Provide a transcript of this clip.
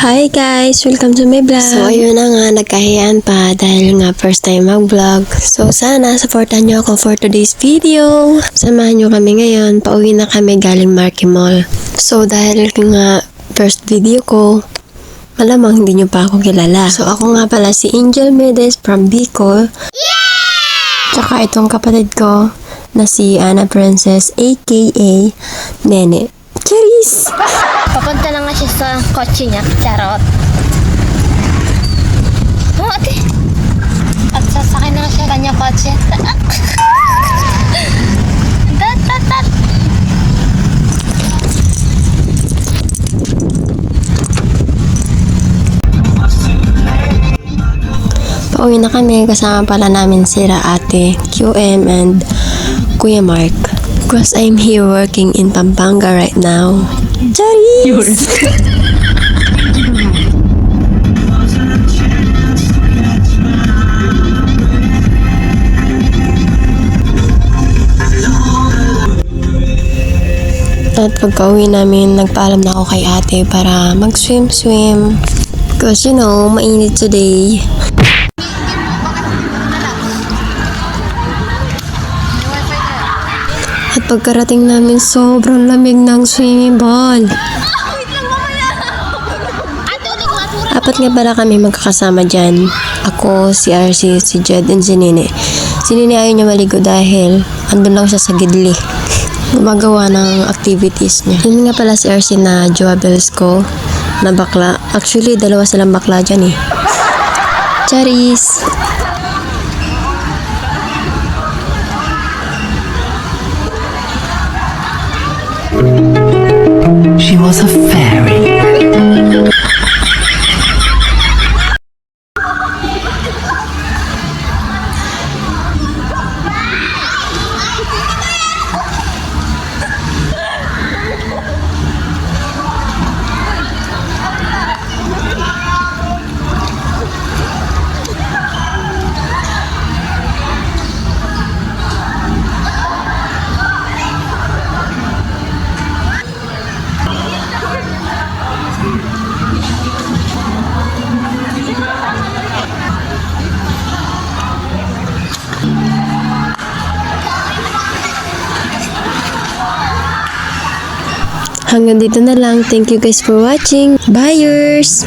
Hi guys! Welcome to my vlog! So ayun na nga, nagkahiyaan pa dahil nga first time mag-vlog. So sana supportan nyo ako for today's video. Samahan nyo kami ngayon, pauwi na kami galing Marky Mall. So dahil nga first video ko, malamang hindi nyo pa ako kilala. So ako nga pala si Angel Medes from Bicol. Tsaka itong kapatid ko na si Anna Princess aka Nene. Charis! Papunta na nga siya sa kotse niya. Charot. Oh, ate. At sasakay na siya kanyang kotse. Tat. Pauwi na kami, kasama pala namin sila ate, QM and Kuya Mark. Because I'm here working in Pampanga right now. Charis! At pagka-uwi namin, nagpaalam na ako kay ate para mag-swim. Because you know, mainit today. At pagkarating namin, sobrang lamig ng swimming pool. Apat nga pala kami magkakasama dyan. Ako, si RC, si Jed, and si Nene. Si Nene ayaw niya maligo dahil andun lang siya sa gidli. Gumagawa ng activities niya. Yun nga pala si RC na jowables ko na bakla. Actually, dalawa silang bakla dyan eh. Charis! She was a fairy. Hanggang dito na lang. Thank you guys for watching. Bye-ers!